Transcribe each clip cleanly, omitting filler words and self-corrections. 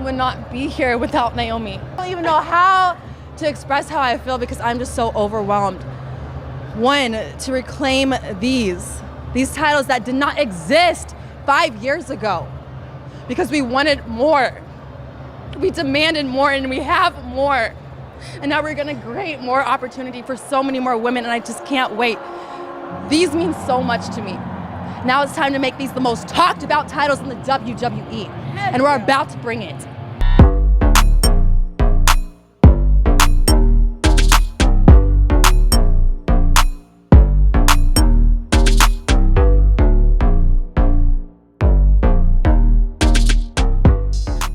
would not be here without Naomi. I don't even know how to express how I feel because I'm just so overwhelmed. One, to reclaim these titles that did not exist 5 years ago because we wanted more. We demanded more and we have more. And now we're gonna create more opportunity for so many more women and I just can't wait. These mean so much to me. Now it's time to make these the most talked about titles in the WWE. And we're about to bring it.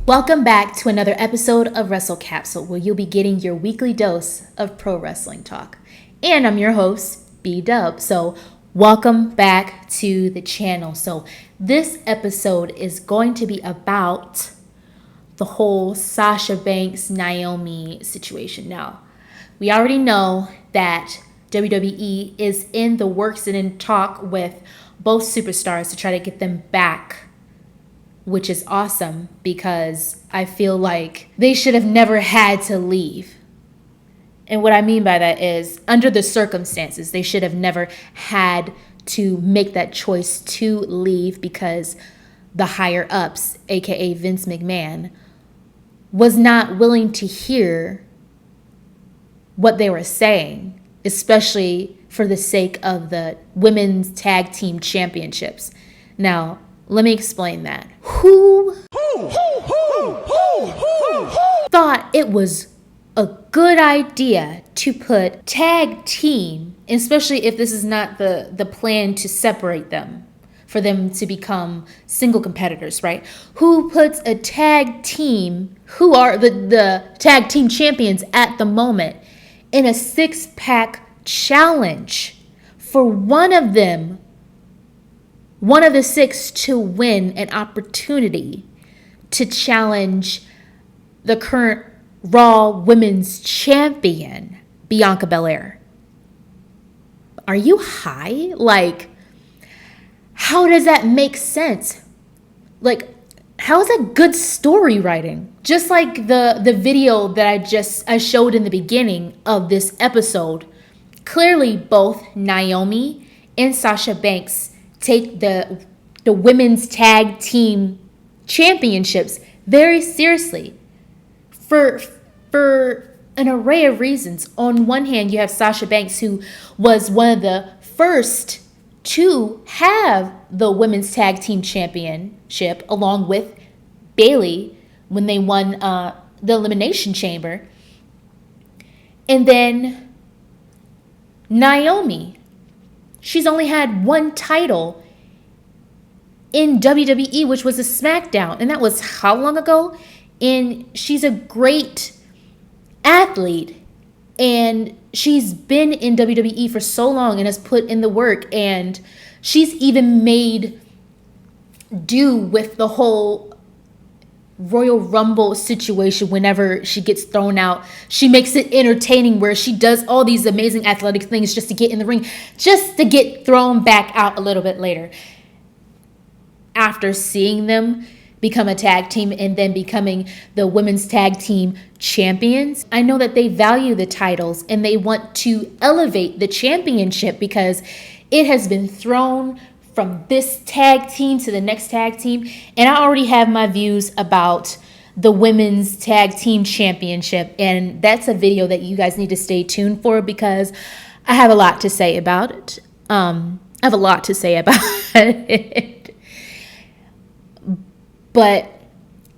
Welcome back to another episode of Wrestle Capsule, where you'll be getting your weekly dose of pro wrestling talk. And I'm your host, B-Dub. So welcome back to the channel. So this episode is going to be about the whole Sasha Banks, Naomi situation. Now, we already know that WWE is in the works and in talk with both superstars to try to get them back, which is awesome because I feel like they should have never had to leave. And what I mean by that is, under the circumstances, they should have never had to make that choice to leave because the higher ups, aka Vince McMahon, was not willing to hear what they were saying, especially for the sake of the women's tag team championships. Now, let me explain that. Who thought it was a good idea to put tag team, especially if this is not the plan to separate them, for them to become single competitors, right? Who puts a tag team, who are the tag team champions at the moment, in a 6-pack challenge for one of the 6 to win an opportunity to challenge the current Raw Women's Champion, Bianca Belair? Are you high? Like, how does that make sense? Like, how is that good story writing? Just like the video that I showed in the beginning of this episode, clearly both Naomi and Sasha Banks take the women's tag team championships very seriously for an array of reasons. On one hand, you have Sasha Banks, who was one of the first to have the women's tag team championship, along with Bayley when they won the Elimination Chamber. And then Naomi, she's only had one title in WWE, which was a SmackDown. And that was how long ago? And she's a great athlete. And she's been in WWE for so long and has put in the work. And she's even made do with the whole Royal Rumble situation. Whenever she gets thrown out, she makes it entertaining, where she does all these amazing athletic things just to get in the ring, just to get thrown back out a little bit later. After seeing them become a tag team and then becoming the women's tag team champions, I know that they value the titles and they want to elevate the championship because it has been thrown from this tag team to the next tag team. And I already have my views about the women's tag team championship. And that's a video that you guys need to stay tuned for because I have a lot to say about it. But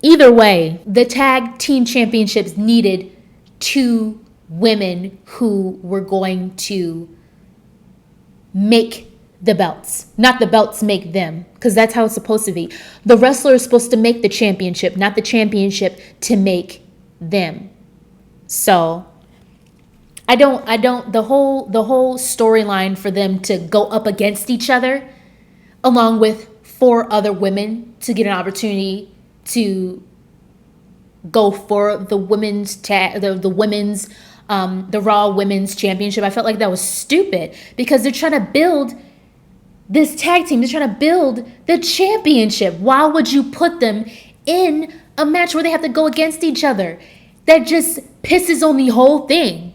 either way, the tag team championships needed 2 women who were going to make the belts, not the belts make them, because that's how it's supposed to be. The wrestler is supposed to make the championship, not the championship to make them. So the whole storyline for them to go up against each other along with 4 other women to get an opportunity to go for the women's the Raw Women's Championship. I felt like that was stupid because they're trying to build this tag team. They're trying to build the championship. Why would you put them in a match where they have to go against each other. That just pisses on the whole thing.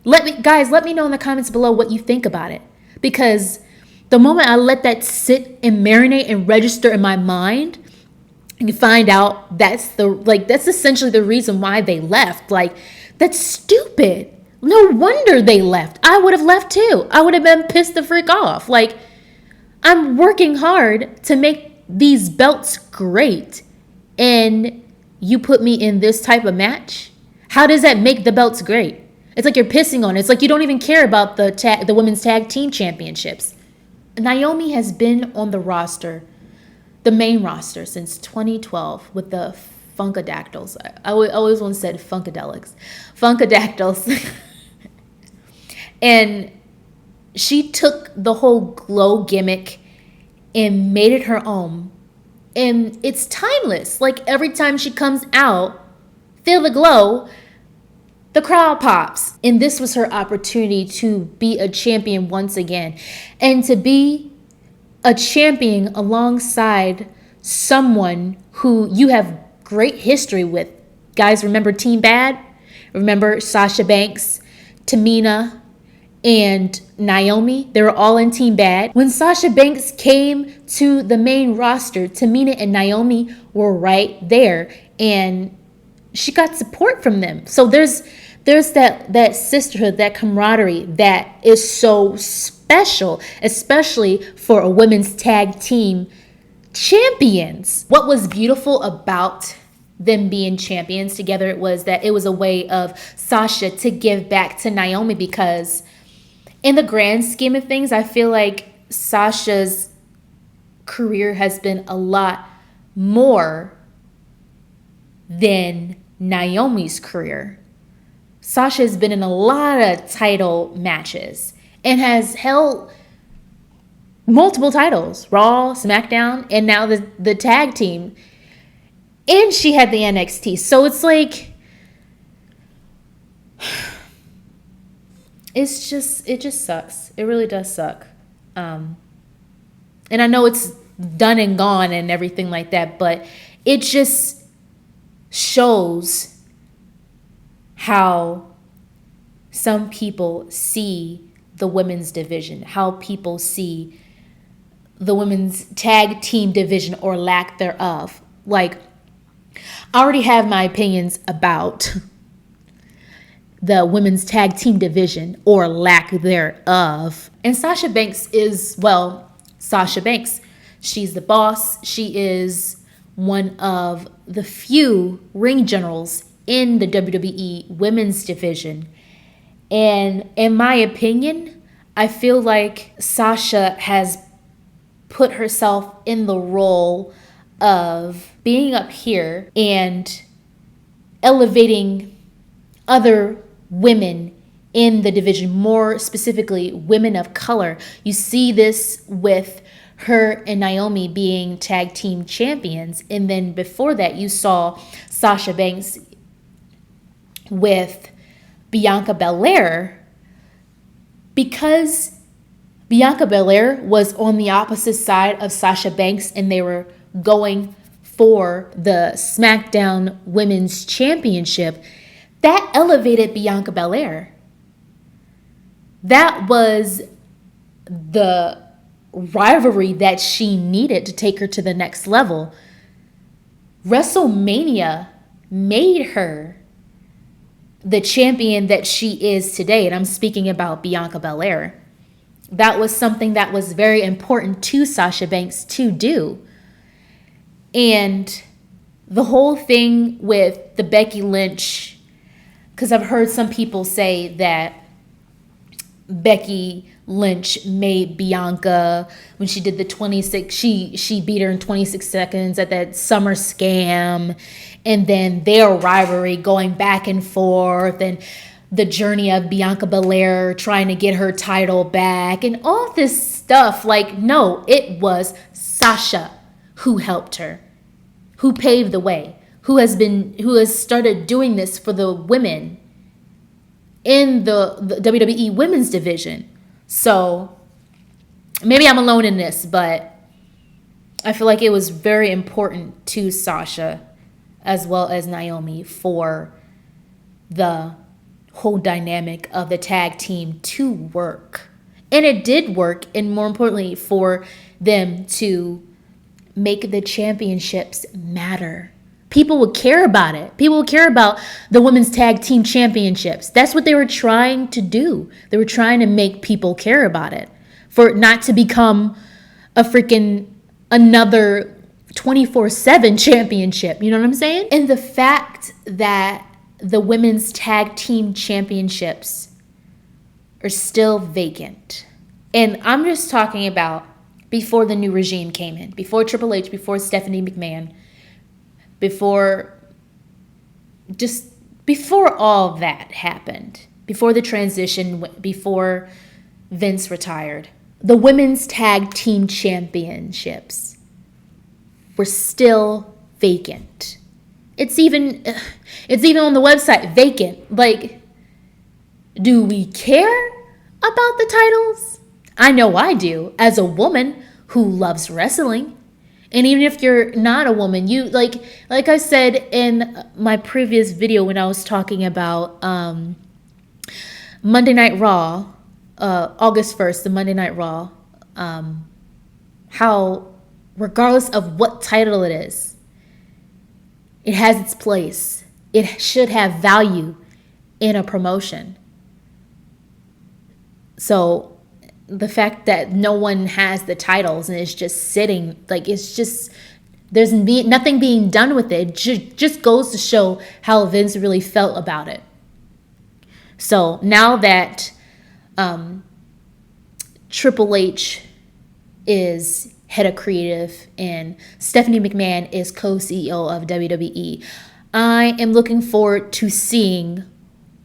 Let me know in the comments below what you think about it. Because the moment I let that sit and marinate and register in my mind, and you find out that's essentially the reason why they left. Like, that's stupid. No wonder they left. I would have left too. I would have been pissed the freak off. Like, I'm working hard to make these belts great, and you put me in this type of match? How does that make the belts great? It's like you're pissing on it. It's like you don't even care about the women's tag team championships. Naomi has been on the roster, the main roster, since 2012 with the Funkadactyls. I always once said Funkadelics. Funkadactyls. And she took the whole glow gimmick and made it her own. And it's timeless. Like, every time she comes out, feel the glow, the crowd pops. And this was her opportunity to be a champion once again. And to be a champion alongside someone who you have great history with. Guys, remember Team Bad? Remember Sasha Banks, Tamina, and Naomi? They were all in Team Bad. When Sasha Banks came to the main roster, Tamina and Naomi were right there. And she got support from them. So there's that sisterhood, that camaraderie that is so special, especially for a women's tag team champions. What was beautiful about them being champions together, it was that it was a way of Sasha to give back to Naomi, because in the grand scheme of things, I feel like Sasha's career has been a lot more than Naomi's career. Sasha has been in a lot of title matches and has held multiple titles, Raw, SmackDown, and now the tag team. And she had the NXT. So it's like, it just sucks. It really does suck. And I know it's done and gone and everything like that, but it just shows how some people see the women's division, how people see the women's tag team division or lack thereof. Like, I already have my opinions about the women's tag team division or lack thereof. And Sasha Banks is, well, Sasha Banks. She's the boss. She is one of the few ring generals in the WWE women's division. And in my opinion, I feel like Sasha has put herself in the role of being up here and elevating other women in the division, more specifically women of color. You see this with her and Naomi being tag team champions. And then before that, you saw Sasha Banks with Bianca Belair, because Bianca Belair was on the opposite side of Sasha Banks and they were going for the SmackDown Women's Championship. That elevated Bianca Belair. That was the rivalry that she needed to take her to the next level. WrestleMania made her the champion that she is today. And I'm speaking about Bianca Belair. That was something that was very important to Sasha Banks to do. And the whole thing with the Becky Lynch, because I've heard some people say that Becky Lynch made Bianca, when she did the 26, she beat her in 26 seconds at that Summer Scam, and then their rivalry going back and forth, and the journey of Bianca Belair trying to get her title back, and all this stuff. Like, no, it was Sasha who helped her, who paved the way, who has started doing this for the women in the WWE women's division. So maybe I'm alone in this, but I feel like it was very important to Sasha as well as Naomi for the whole dynamic of the tag team to work. And it did work, and more importantly, for them to make the championships matter. People would care about it. People would care about the women's tag team championships. That's what they were trying to do. They were trying to make people care about it. For it not to become a freaking another 24/7 championship. You know what I'm saying? And the fact that the women's tag team championships are still vacant. And I'm just talking about before the new regime came in, before Triple H, before Stephanie McMahon, before all that happened, before the transition, before Vince retired, the women's tag team championships were still vacant. It's even on the website, vacant. Like, do we care about the titles? I know I do, as a woman who loves wrestling. And even if you're not a woman, you like I said in my previous video when I was talking about Monday Night Raw, August 1st, the Monday Night Raw, how regardless of what title it is, it has its place. It should have value in a promotion. So the fact that no one has the titles and it's just sitting, like it's just, there's nothing being done with it, just goes to show how Vince really felt about it. So now that Triple H is head of creative and Stephanie McMahon is co-CEO of WWE, I am looking forward to seeing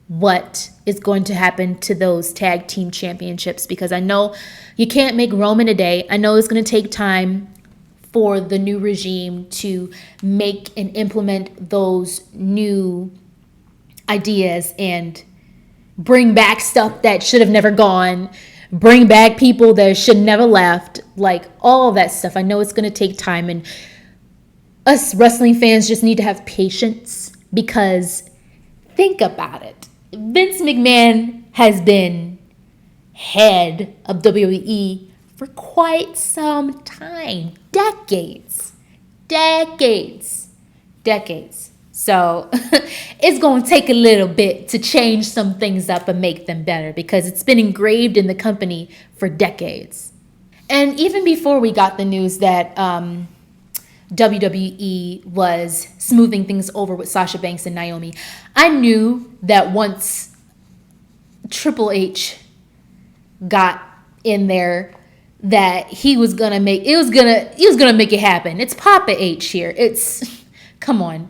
what is going to happen to those tag team championships, because I know you can't make Rome in a day. I know it's going to take time for the new regime to make and implement those new ideas and bring back stuff that should have never gone, bring back people that should never left, like all that stuff. I know it's going to take time, and us wrestling fans just need to have patience, because think about it. Vince McMahon has been head of WWE for quite some time. Decades. So it's going to take a little bit to change some things up and make them better, because it's been engraved in the company for decades. And even before we got the news that WWE was smoothing things over with Sasha Banks and Naomi, I knew that once Triple H got in there, that he was gonna make it happen. It's Papa H here. Come on.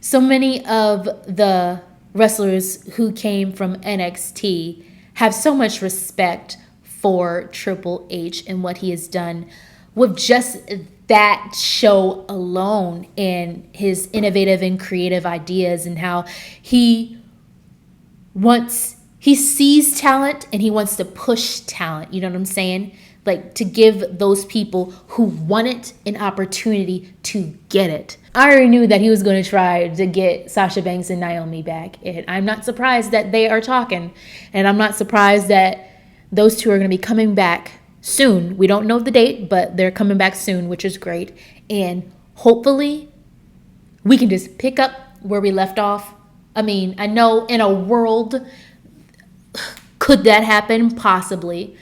So many of the wrestlers who came from NXT have so much respect for Triple H and what he has done with just that show alone, and his innovative and creative ideas, and how he sees talent and he wants to push talent. You know what I'm saying? Like, to give those people who want it an opportunity to get it. I already knew that he was going to try to get Sasha Banks and Naomi back. And I'm not surprised that they are talking. And I'm not surprised that those two are going to be coming back soon. We don't know the date, but they're coming back soon, which is great. And hopefully we can just pick up where we left off. I mean, I know in a world, could that happen? Possibly.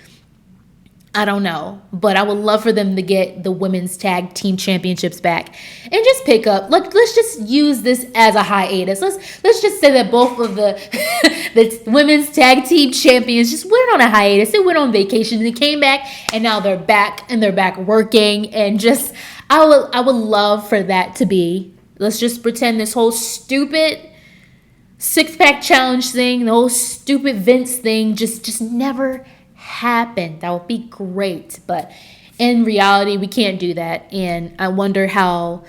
I don't know, but I would love for them to get the women's tag team championships back and just pick up. Like, let's just use this as a hiatus. Let's just say that both of the women's tag team champions just went on a hiatus. They went on vacation and they came back, and now they're back, and they're back working. And just, I would love for that to be. Let's just pretend this whole stupid six-pack challenge thing, the whole stupid Vince thing, just never happened. That would be great, but in reality we can't do that, and I wonder how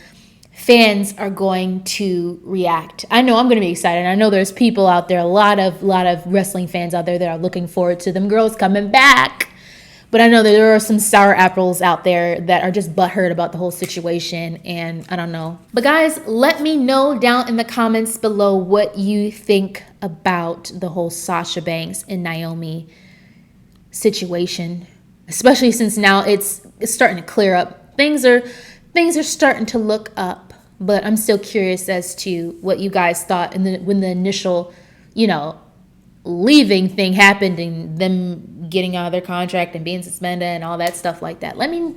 fans are going to react. I know I'm going to be excited. I know there's people out there, a lot of wrestling fans out there that are looking forward to them girls coming back, But I know that there are some sour apples out there that are just butthurt about the whole situation, and I don't know. But guys, let me know down in the comments below what you think about the whole Sasha Banks and Naomi situation, especially since now it's starting to clear up. Things are starting to look up, but I'm still curious as to what you guys thought when the initial, leaving thing happened and them getting out of their contract and being suspended and all that stuff like that. Let me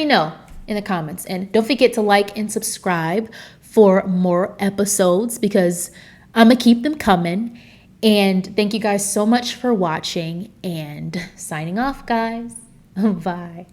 know in the comments, and don't forget to like and subscribe for more episodes because I'm gonna keep them coming. And thank you guys so much for watching, and signing off, guys. Bye.